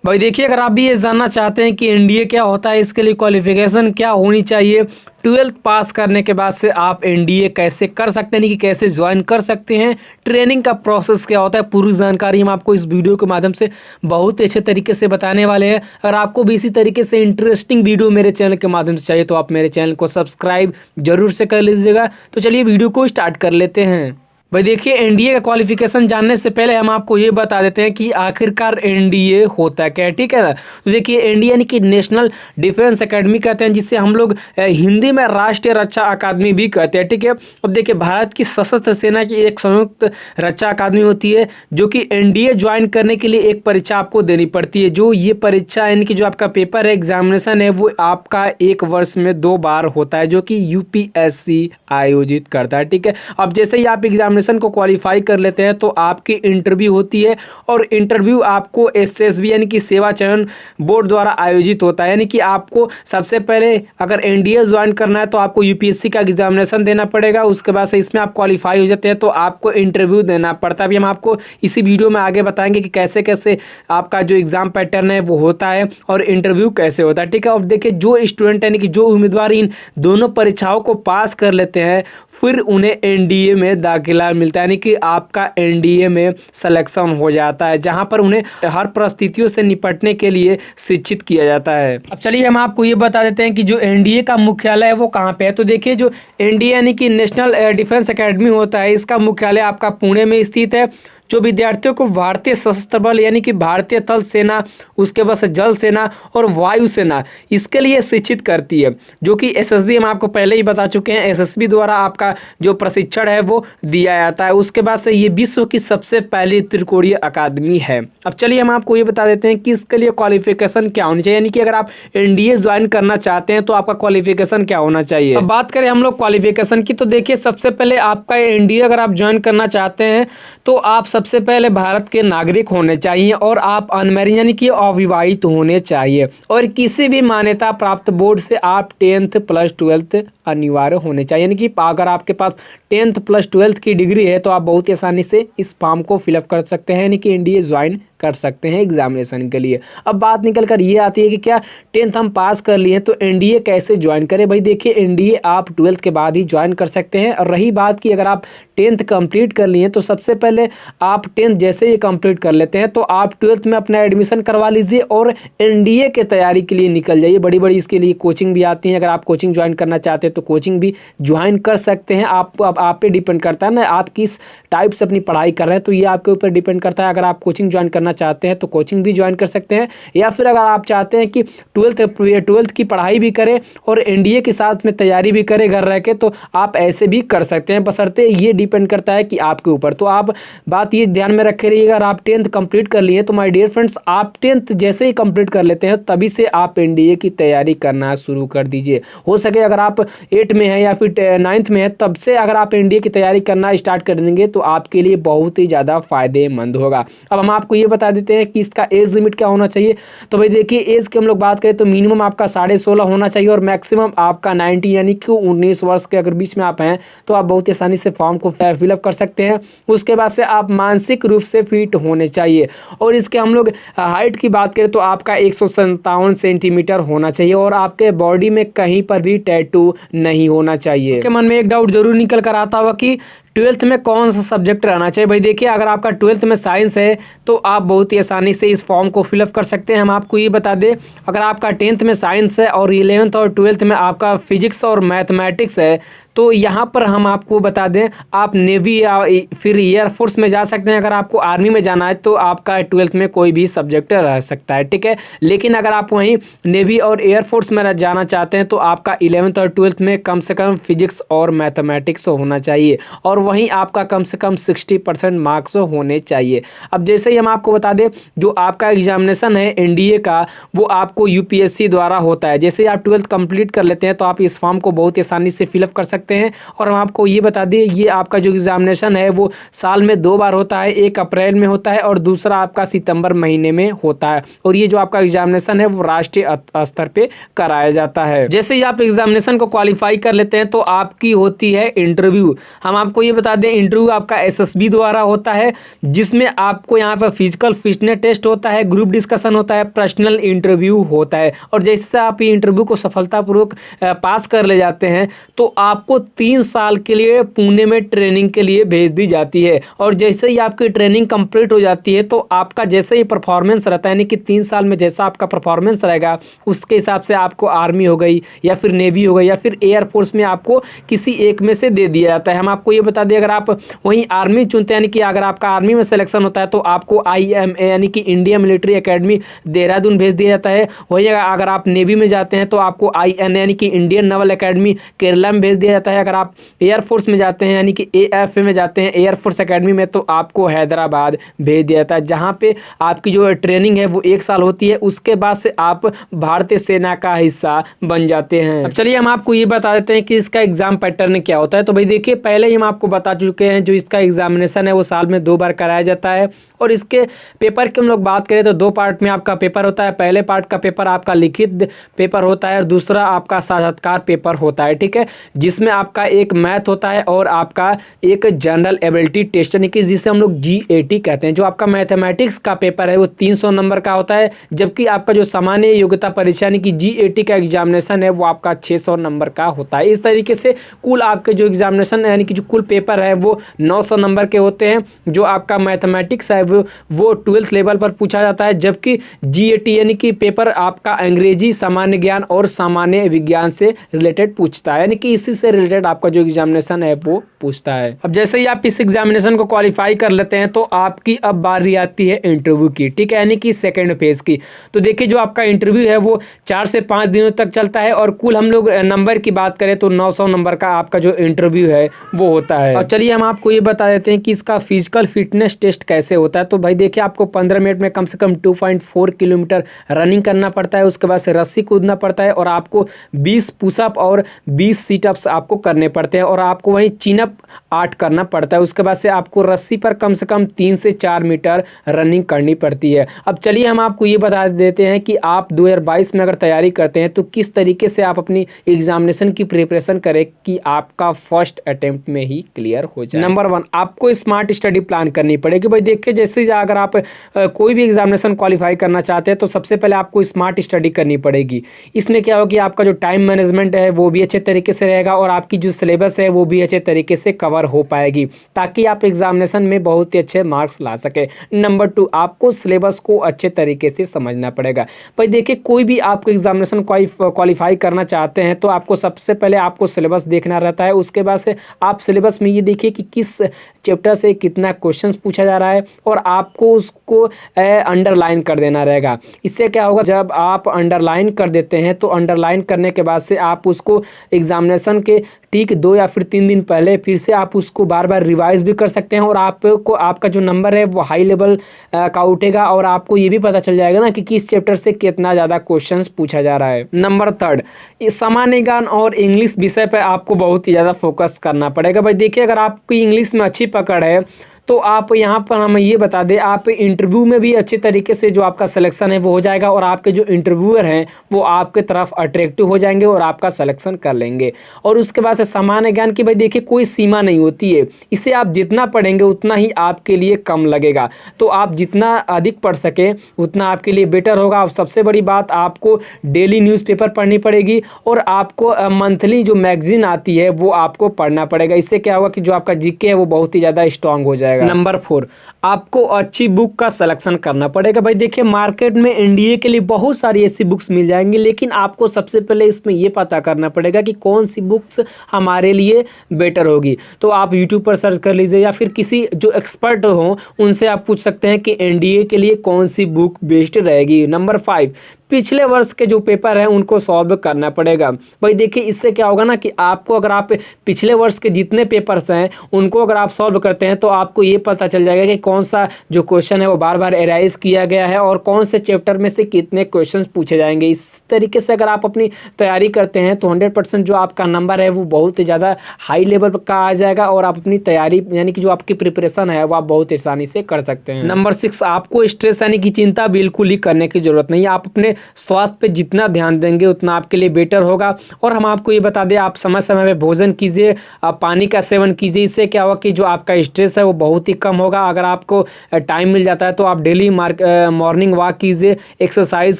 भाई देखिए, अगर आप भी ये जानना चाहते हैं कि एनडीए क्या होता है, इसके लिए क्वालिफिकेशन क्या होनी चाहिए, 12th पास करने के बाद से आप एनडीए कैसे कर सकते हैं, कि कैसे ज्वाइन कर सकते हैं, ट्रेनिंग का प्रोसेस क्या होता है, पूरी जानकारी हम आपको इस वीडियो के माध्यम से बहुत ही अच्छे तरीके से बताने वाले हैं। अगर आपको भी इसी तरीके से इंटरेस्टिंग वीडियो मेरे चैनल के माध्यम से चाहिए तो आप मेरे चैनल को सब्सक्राइब जरूर से कर लीजिएगा। तो चलिए वीडियो को स्टार्ट कर लेते हैं। भाई देखिए, एनडीए का क्वालिफिकेशन जानने से पहले हम आपको ये बता देते हैं कि आखिरकार एनडीए होता क्या है, ठीक है ना। तो देखिए, एनडीए यानी कि नेशनल डिफेंस एकेडमी कहते हैं, जिसे हम लोग हिंदी में राष्ट्रीय रक्षा अकादमी भी कहते हैं, ठीक है। अब देखिए, भारत की सशस्त्र सेना की एक संयुक्त रक्षा अकादमी होती है, जो कि एनडीए ज्वाइन करने के लिए एक परीक्षा आपको देनी पड़ती है। जो ये परीक्षा यानी कि जो आपका पेपर है, एग्जामिनेशन है, वो आपका 1 वर्ष में 2 बार होता है, जो कि यूपीएससी आयोजित करता है, ठीक है। अब जैसे ही आप एग्जामिनेशन को क्वालिफाई कर लेते हैं तो आपकी इंटरव्यू होती है, और इंटरव्यू आपको एसएसबी यानी कि सेवा चयन बोर्ड द्वारा आयोजित होता है। यानी कि आपको सबसे पहले अगर एनडीए ज्वाइन करना है तो आपको यूपीएससी का एग्जामिनेशन देना पड़ेगा। उसके बाद से इसमें आप क्वालिफाई हो जाते हैं तो आपको इंटरव्यू देना पड़ता है। अभी हम आपको इसी वीडियो में आगे बताएंगे कि कैसे कैसे आपका जो एग्जाम पैटर्न है वो होता है और इंटरव्यू कैसे होता है, ठीक है। अब देखिए, जो स्टूडेंट यानी कि जो उम्मीदवार इन दोनों परीक्षाओं को पास कर लेते हैं, फिर उन्हें एनडीए में दाखिला मिलता है, यानी कि आपका एनडीए में सिलेक्शन हो जाता है, जहां पर उन्हें हर परिस्थितियों से निपटने के लिए शिक्षित किया जाता है। अब चलिए हम आपको ये बता देते हैं कि जो एनडीए का मुख्यालय है वो कहाँ पे है। तो देखिए, जो एनडीए यानी कि नेशनल डिफेंस एकेडमी होता है, इसका मुख्यालय आपका पुणे में स्थित है। जो विद्यार्थियों को भारतीय सशस्त्र बल यानी कि भारतीय थल सेना, उसके बाद जल सेना और वायु सेना, इसके लिए शिक्षित करती है, जो कि एसएसबी हम आपको पहले ही बता चुके हैं, एसएसबी द्वारा आपका जो प्रशिक्षण है वो दिया जाता है। उसके बाद से ये विश्व की सबसे पहली त्रिकोणीय अकादमी है। अब चलिए हम आपको ये बता देते हैं कि इसके लिए क्वालिफिकेशन क्या होनी चाहिए, यानी कि अगर आप एनडीए ज्वाइन करना चाहते हैं तो आपका क्वालिफिकेशन क्या होना चाहिए। अब बात करें हम लोग क्वालिफिकेशन की, तो देखिए, सबसे पहले आपका एनडीए अगर आप ज्वाइन करना चाहते हैं तो आप सबसे पहले भारत के नागरिक होने चाहिए, और आप अनमैरिड यानी कि अविवाहित होने चाहिए, और किसी भी मान्यता प्राप्त बोर्ड से आप 10th प्लस 12th अनिवार्य होने चाहिए। यानी कि अगर आपके पास 10th प्लस 12th की डिग्री है तो आप बहुत ही आसानी से इस फॉर्म को फिलअप कर सकते हैं, यानी कि एनडीए ज्वाइन कर सकते हैं एग्जामिनेशन के लिए। अब बात निकल कर ये आती है कि क्या 10th हम पास कर लिए तो एनडीए कैसे ज्वाइन करें। भाई देखिए, एनडीए आप 12th के बाद ही ज्वाइन कर सकते हैं। और रही बात कि अगर आप 10th कंप्लीट कर लिए तो सबसे पहले आप 10th जैसे ही कंप्लीट कर लेते हैं तो आप 12th में अपना एडमिशन करवा लीजिए और एनडीए के तैयारी के लिए निकल जाइए। बड़ी बड़ी इसके लिए कोचिंग भी आती हैं, अगर आप कोचिंग ज्वाइन करना चाहते हैं तो कोचिंग भी ज्वाइन कर सकते हैं। आप पे डिपेंड करता है ना, आप किस टाइप से अपनी पढ़ाई कर रहे हैं, तो ये आपके ऊपर डिपेंड करता है। अगर आप कोचिंग ज्वाइन करना चाहते हैं तो कोचिंग भी ज्वाइन कर सकते हैं, या फिर अगर आप चाहते हैं कि 12th की पढ़ाई भी करें और एनडीए के साथ में तैयारी भी करें घर रह के, तो आप ऐसे भी कर सकते हैं, बशर्ते ये डिपेंड करता है कि आपके ऊपर। तो आप बात ये ध्यान में रखे रहिएगा, अगर आप 10th कंप्लीट कर लिए तो माय डियर फ्रेंड्स, आप 10th जैसे ही कंप्लीट कर लेते हैं तभी से आप एनडीए की तैयारी करना शुरू कर दीजिए। हो सके अगर आप 8 में हैं या फिर 9th में है, तब से अगर आप एनडीए की तैयारी करना स्टार्ट कर देंगे तो आपके लिए बहुत ही ज़्यादा फायदेमंद होगा। अब हम आपको ये बता देते हैं कि इसका एज लिमिट क्या होना चाहिए। तो भाई देखिए, एज की हम लोग बात करें तो मिनिमम आपका 16.5 होना चाहिए और मैक्सिमम आपका 19 यानी कि 19 वर्ष के अगर बीच में आप हैं तो आप बहुत आसानी से फॉर्म को फिलअप कर सकते हैं। उसके बाद से आप मानसिक रूप से फिट होने चाहिए, और इसके हम लोग हाइट की बात करें तो आपका 157 सेंटीमीटर होना चाहिए, और आपके बॉडी में कहीं पर भी टैटू नहीं होना चाहिए। आपके मन में एक डाउट जरूर निकल कर आता होगा कि 12th में कौन सा सब्जेक्ट रहना चाहिए। भाई देखिए, अगर आपका 12th में साइंस है तो आप बहुत ही आसानी से इस फॉर्म को फिलअप कर सकते हैं। हम आपको ये बता दें, अगर आपका 10th में साइंस है और 11th और 12th में आपका फिजिक्स और मैथमेटिक्स है तो यहाँ पर हम आपको बता दें, आप नेवी या फिर एयरफोर्स में जा सकते हैं। अगर आपको आर्मी में जाना है तो आपका 12th में कोई भी सब्जेक्ट रह सकता है, ठीक है। लेकिन अगर आप वहीं नेवी और एयरफोर्स में जाना चाहते हैं तो आपका 11th और 12th में कम से कम फिजिक्स और मैथमेटिक्स होना चाहिए, और वहीं आपका कम से कम 60% मार्क्स होने चाहिए। अब जैसे ही हम आपको बता दें, जो आपका एग्जामिनेशन है एनडीए का वो आपको यूपीएससी द्वारा होता है। जैसे ही आप 12th कंप्लीट कर लेते हैं तो आप इस फॉर्म को बहुत आसानी से फिलअप कर सकते हैं। और हम आपको ये बता दें, ये आपका जो एग्जामिनेशन है वो साल में 2 बार होता है, एक अप्रैल में होता है और दूसरा आपका सितंबर महीने में होता है। और ये जो आपका एग्जामिनेशन है वो राष्ट्रीय स्तर पे कराया जाता है। जैसे ही आप एग्जामिनेशन को क्वालिफाई कर लेते हैं तो आपकी होती है इंटरव्यू। हम आपको ये बता दें इंटरव्यू आपका एसएसबी द्वारा होता है, जिसमें आपको यहाँ पर फिजिकल फिटनेस टेस्ट होता है, ग्रुप डिस्कशन होता है, पर्सनल इंटरव्यू होता है। और जैसे आप ये इंटरव्यू को सफलतापूर्वक पास कर ले जाते हैं तो आपको 3 साल के लिए पुणे में ट्रेनिंग के लिए भेज दी जाती है। और जैसे ही आपकी ट्रेनिंग कंप्लीट हो जाती है तो आपका जैसे ही परफॉर्मेंस रहता है, यानी कि 3 साल में जैसा आपका परफॉर्मेंस रहेगा उसके हिसाब से आपको आर्मी हो गई या फिर नेवी हो गई या फिर एयरफोर्स में आपको किसी एक में से दे दिया जाता है। हम आपको ये बता दें, अगर आप वहीं आर्मी चुनते हैं, यानी कि अगर आपका आर्मी में सिलेक्शन होता है तो आपको IMA यानी कि इंडियन मिलिट्री एकेडमी देहरादून भेज दिया जाता है। वहीं अगर आप नेवी में जाते हैं तो आपको INA यानी कि इंडियन नेवल एकेडमी केरला में भेज दिया जाता है। अगर आप एयरफोर्स में जाते हैं यानी कि AFA में जाते हैं एयरफोर्स एकेडमी में, तो आपको हैदराबाद भेज दिया जाता है, जहाँ पे आपकी जो ट्रेनिंग है वो 1 साल होती है। उसके बाद से आप भारतीय सेना का हिस्सा बन जाते हैं। अब चलिए हम आपको ये बता देते हैं कि इसका एग्जाम पैटर्न क्या होता है। तो भाई देखिए, पहले ही हम आपको बता चुके हैं जो इसका एग्जामिनेशन है वो साल में 2 बार कराया जाता है। और इसके पेपर की हम लोग बात करें तो 2 पार्ट में आपका पेपर होता है। पहले पार्ट का पेपर आपका लिखित पेपर होता है और दूसरा आपका साक्षात्कार पेपर होता है, ठीक है, जिसमें आपका एक मैथ होता है और आपका एक जनरल एबिलिटी टेस्ट यानी कि जिसे हम लोग GAT कहते हैं। जो आपका मैथमेटिक्स का पेपर है वो 300 नंबर का होता है, जबकि आपका जो सामान्य योग्यता परीक्षा यानी कि GAT का एग्जामिनेशन है वो आपका 600 नंबर का होता है। इस तरीके से कुल आपके जो एग्जामिनेशन यानी कि जो कुल पेपर है वो 900 नंबर के होते हैं। जो आपका मैथमेटिक्स है वो 12th लेवल पर पूछा जाता है, जबकि GAT यानी कि पेपर आपका अंग्रेजी, सामान्य ज्ञान और सामान्य विज्ञान से रिलेटेड पूछता है, यानी कि इसी से रिलेटेड आपका जो एग्जामिनेशन है वो पूछता है। अब जैसे ही आप इस एग्जामिनेशन को क्वालिफाई कर लेते हैं तो आपकी अब बारी आती है इंटरव्यू की, ठीक है, यानी कि सेकेंड फेज की। तो देखिए जो आपका इंटरव्यू है वो 4 से 5 दिनों तक चलता है और कुल हम लोग नंबर की बात करें तो 900 नंबर का आपका जो इंटरव्यू है वो होता है। और चलिए हम आपको ये बता देते हैं कि इसका फिजिकल फिटनेस टेस्ट कैसे होता है। तो भाई देखिए, आपको 15 मिनट में कम से कम 2.4 किलोमीटर रनिंग करना पड़ता है, उसके बाद से रस्सी कूदना पड़ता है और आपको 20 पुशअप और 20 सीटअप्स आपको करने पड़ते हैं और आपको वहीं चिनअप 8 करना पड़ता है। उसके बाद से आपको रस्सी पर कम से कम 3 से 4 मीटर रनिंग करनी पड़ती है। अब चलिए हम आपको ये बता देते हैं कि आप 2022 में अगर तैयारी करते हैं तो किस तरीके से आप अपनी एग्जामिनेशन की प्रिपरेशन करें कि आपका फर्स्ट अटेम्प्ट में ही क्लियर हो जाए। नंबर 1, आपको स्मार्ट स्टडी प्लान करनी पड़ेगी। भाई देखिए, जैसे अगर आप कोई भी एग्जामिनेशन क्वालिफाई करना चाहते हैं तो सबसे पहले आपको स्मार्ट स्टडी करनी पड़ेगी। इसमें क्या होगा कि आपका जो टाइम मैनेजमेंट है वो भी अच्छे तरीके से रहेगा और आपकी जो सिलेबस है वो भी अच्छे तरीके से कवर हो पाएगी, ताकि आप एग्जामिनेशन में बहुत ही अच्छे मार्क्स ला सके। नंबर 2, आपको सिलेबस को अच्छे तरीके से समझना पड़ेगा। भाई देखिए, कोई भी आपको एग्जामिनेशन क्वालिफाई करना चाहते हैं तो आपको सबसे पहले आपको सिलेबस देखना रहता है। उसके बाद से आप सिलेबस में ये देखिए कि किस चैप्टर से कितना क्वेश्चंस पूछा जा रहा है और आपको उसको अंडरलाइन कर देना रहेगा। इससे क्या होगा, जब आप अंडरलाइन कर देते हैं तो अंडरलाइन करने के बाद से आप उसको एग्जामिनेशन के ठीक 2 या फिर 3 दिन पहले फिर से आप उसको बार बार रिवाइज भी कर सकते हैं और आपको आपका जो नंबर है वो हाई लेवल का उठेगा और आपको ये भी पता चल जाएगा ना कि किस चैप्टर से कितना ज़्यादा क्वेश्चंस पूछा जा रहा है। नंबर 3, सामान्य ज्ञान और इंग्लिश विषय पर आपको बहुत ही ज़्यादा फोकस करना पड़ेगा। भाई देखिए, अगर आपकी इंग्लिश में अच्छी पकड़ है तो आप यहाँ पर हम ये बता दें, आप इंटरव्यू में भी अच्छे तरीके से जो आपका सिलेक्शन है वो हो जाएगा और आपके जो इंटरव्यूअर हैं वो आपके तरफ अट्रैक्टिव हो जाएंगे और आपका सिलेक्शन कर लेंगे। और उसके बाद से सामान्य ज्ञान की भाई देखिए कोई सीमा नहीं होती है, इसे आप जितना पढ़ेंगे उतना ही आपके लिए कम लगेगा। तो आप जितना अधिक पढ़ सकें उतना आपके लिए बेटर होगा। अब सबसे बड़ी बात, आपको डेली न्यूज़पेपर पढ़नी पड़ेगी और आपको मंथली जो मैगजीन आती है वो आपको पढ़ना पड़ेगा। इससे क्या होगा कि जो आपका जीके है वो बहुत ही ज़्यादा स्ट्रांग हो जाएगा। नंबर 4, आपको अच्छी बुक का सिलेक्शन करना पड़ेगा। भाई देखिए, मार्केट में एनडीए के लिए बहुत सारी ऐसी बुक्स मिल जाएंगी, लेकिन आपको सबसे पहले इसमें ये पता करना पड़ेगा कि कौन सी बुक्स हमारे लिए बेटर होगी। तो आप यूट्यूब पर सर्च कर लीजिए या फिर किसी जो एक्सपर्ट हो उनसे आप पूछ सकते हैं कि एनडीए के लिए कौन सी बुक बेस्ट रहेगी। नंबर 5, पिछले वर्ष के जो पेपर हैं उनको सॉल्व करना पड़ेगा। भाई देखिए, इससे क्या होगा ना कि आपको, अगर आप पिछले वर्ष के जितने पेपर्स हैं उनको अगर आप सॉल्व करते हैं तो आपको ये पता चल जाएगा कि कौन सा जो क्वेश्चन है वो बार बार एराइज किया गया है और कौन से चैप्टर में से कितने क्वेश्चंस पूछे जाएंगे। इस तरीके से अगर आप अपनी तैयारी करते हैं तो 100% जो आपका नंबर है वो बहुत ही ज़्यादा हाई लेवल का आ जाएगा और आप अपनी तैयारी यानी कि जो आपकी प्रिपरेशन है वो आप बहुत आसानी से कर सकते हैं। नंबर 6, आपको स्ट्रेस यानी कि चिंता बिल्कुल ही करने की ज़रूरत नहीं है। आप अपने स्वास्थ्य पे जितना ध्यान देंगे उतना आपके लिए बेटर होगा। और हम आपको ये बता दें, आप समय समय पे भोजन कीजिए, आप पानी का सेवन कीजिए। इससे क्या होगा कि जो आपका स्ट्रेस है वो बहुत ही कम होगा। अगर आपको टाइम मिल जाता है तो आप डेली मॉर्निंग वॉक कीजिए, एक्सरसाइज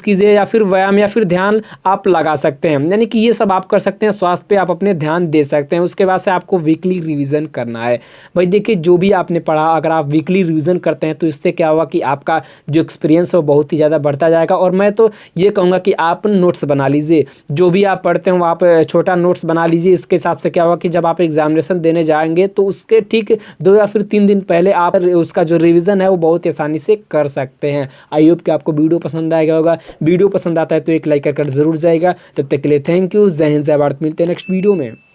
कीजिए या फिर व्यायाम या फिर ध्यान आप लगा सकते हैं। यानी कि ये सब आप कर सकते हैं, स्वास्थ्य पे आप अपने ध्यान दे सकते हैं। उसके बाद से आपको वीकली रिवीजन करना है। भाई देखिए, जो भी आपने पढ़ा अगर आप वीकली रिवीजन करते हैं तो इससे क्या होगा कि आपका जो एक्सपीरियंस है वो बहुत ही ज़्यादा बढ़ता जाएगा। और मैं तो ये कहूँगा कि आप नोट्स बना लीजिए, जो भी आप पढ़ते हो आप छोटा नोट्स बना लीजिए। इसके हिसाब से क्या होगा कि जब आप एग्जामिनेशन देने जाएंगे तो उसके ठीक 2 या फिर 3 दिन पहले आप उसका जो रिवीजन है वो बहुत आसानी से कर सकते हैं। आई होप कि आपको वीडियो पसंद आएगा होगा। वीडियो पसंद आता है तो एक लाइक कर ज़रूर जाएगा। तब तक के लिए थैंक यू। जय हिंद, जय भारत। मिलते हैं नेक्स्ट वीडियो में।